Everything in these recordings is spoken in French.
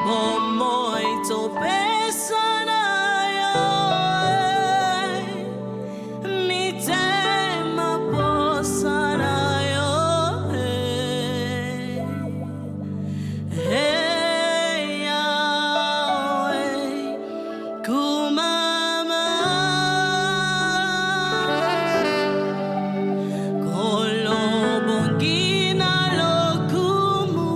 Muito pesanayo, mi tema posanayo, hey Yahweh, kumama, kolobongina lokumu.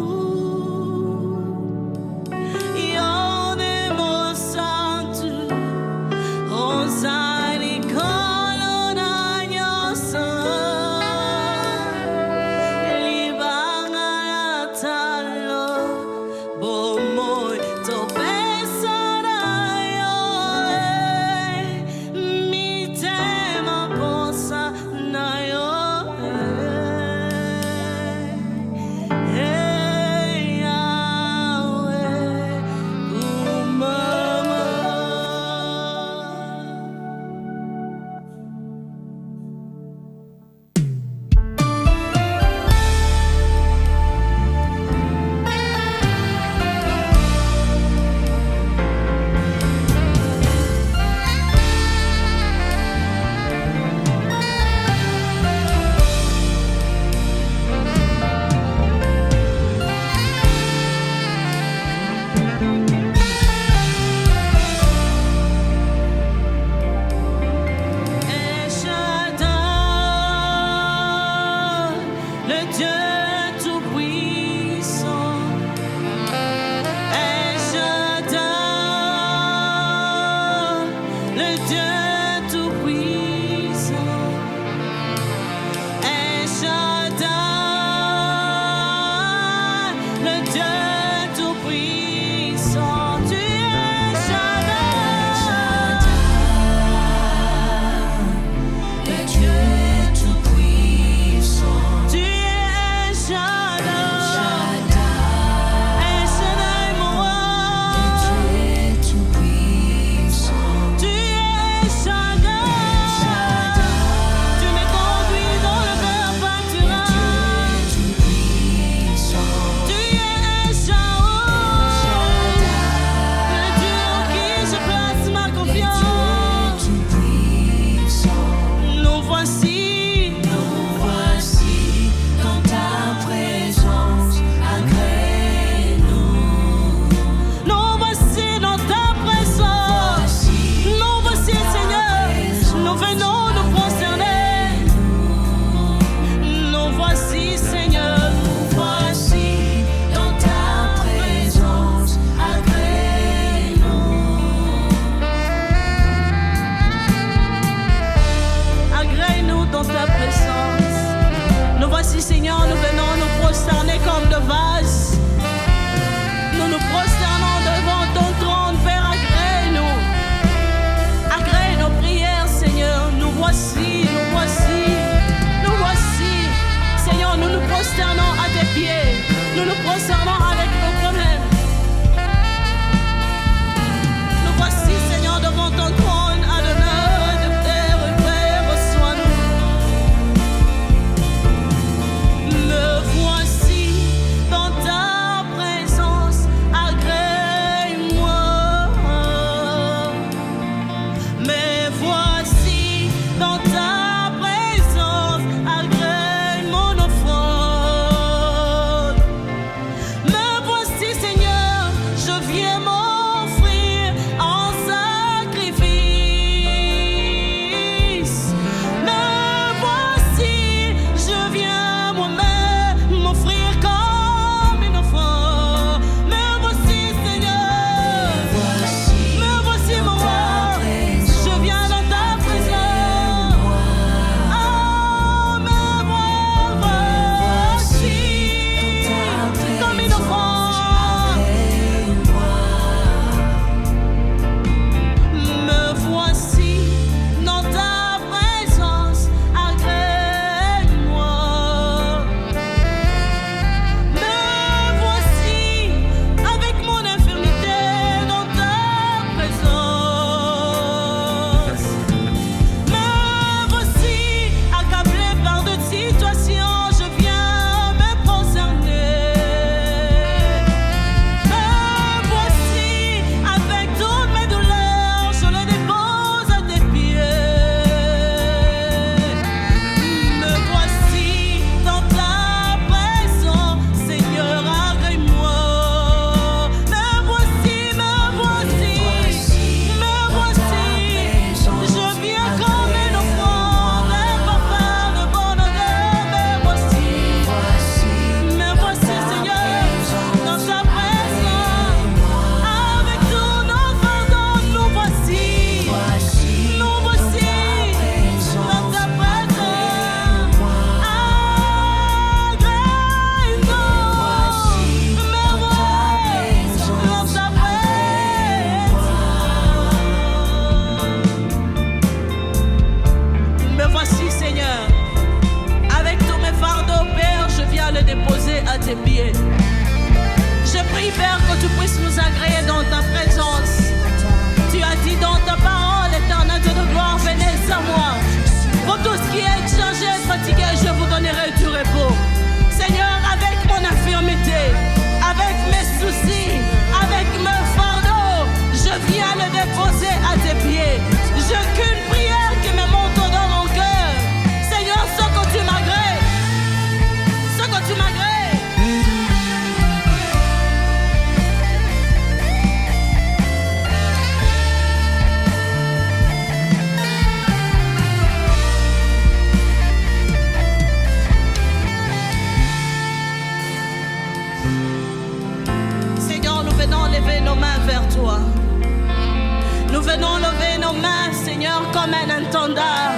venons lever nos mains, Seigneur, comme un entendard.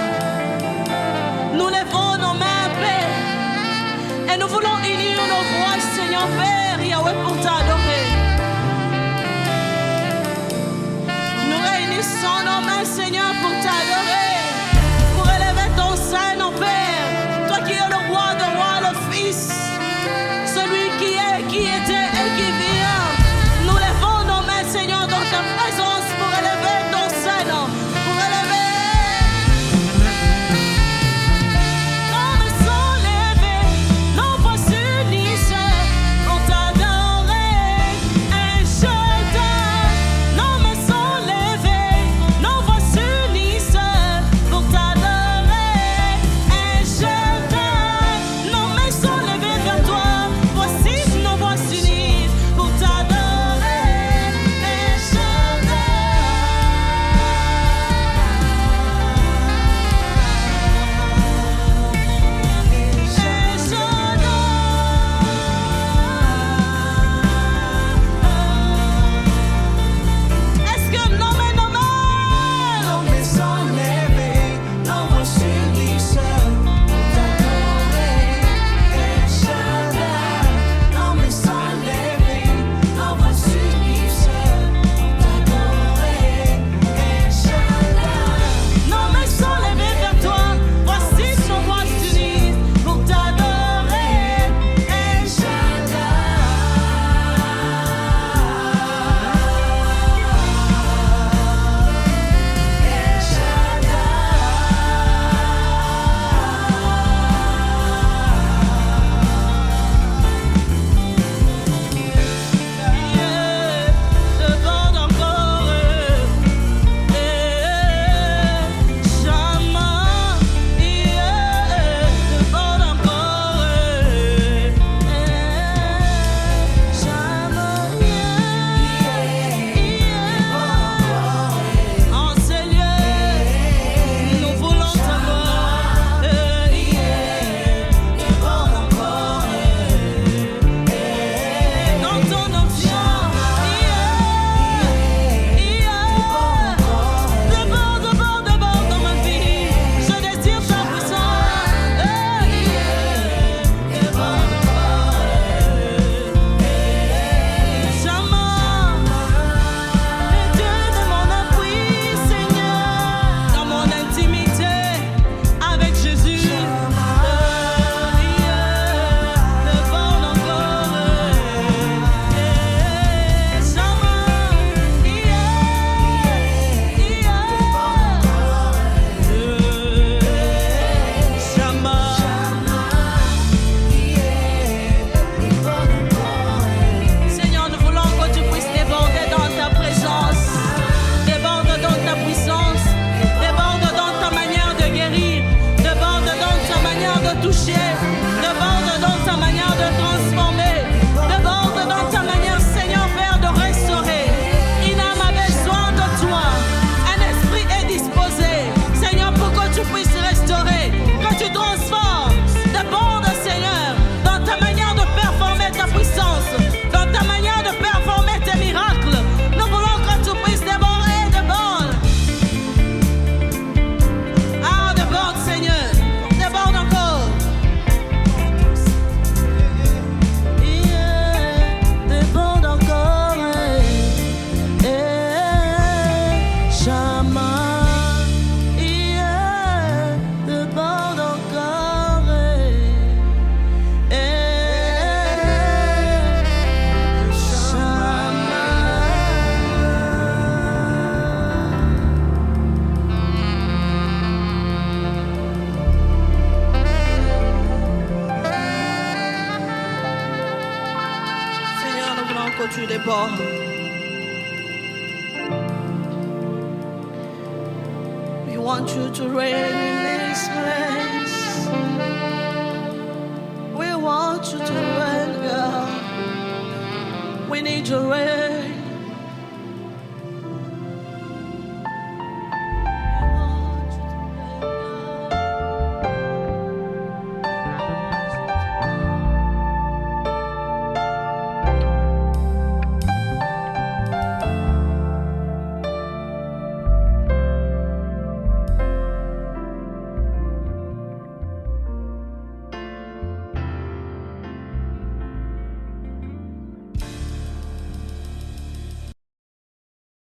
Nous levons nos mains, Père, et nous voulons unir nos voix, Seigneur, Père, Yahweh, pour t'adorer. Nous réunissons nos mains, Seigneur, pour t'adorer, pour élever ton Saint-Nom, Père, toi qui es le roi de rois, le Fils, celui qui est, qui était et qui vient. Nous levons nos mains, Seigneur, dans ta présence pour élever ton Saint-Nom, pour élever. Nos mains sont levées, nos voix s'unissent pour t'adorer. Un Shaddai. Nos mains sont levées, nos voix s'unissent pour t'adorer. Un Shaddai. Nos mains sont levées vers toi. Voici nos voix s'unissent pour t'adorer. Un Shaddai. Est-ce que nos mains sont levées, nos voix s'unissent pour t'adorer. El Shaddai. Nos mains sont levées, nos voix s'unissent pour t'adorer. El Shaddai. Nos mains sont levées vers toi. Voici nos voix s'unissent pour t'adorer. El Shaddai. Devant encore, Shama, devant encore, Shama, en ces lieux, nous voulons t'avoir, devant encore, dans ton onction, devant dans ma vie, je désire ta puissance. Devant Shama, le Dieu de mon appui, Seigneur, dans mon intimité avec Jésus. Devant encore, Seigneur, nous voulons que tu puisses déborder dans ta présence, déborde dans ta puissance, déborde dans ta manière de guérir, déborde dans ta manière de toucher, déborde dans ta manière de transformer, déborde dans ta manière, Seigneur Père, de restaurer. Une âme a besoin de toi, un esprit est disposé, Seigneur, pour que tu puisses restaurer, que tu transformes. Déborde, Seigneur, dans ta manière de performer ta puissance, dans ta manière de performer tes miracles. Nous voulons que tu puisses déborder, déborde. Ah, déborde, Seigneur, déborde encore. Déborde encore. Shama, déborde encore. Seigneur, nous voulons que tu débordes. We want you to reign in this place. We want you to reign, God. We need your reign.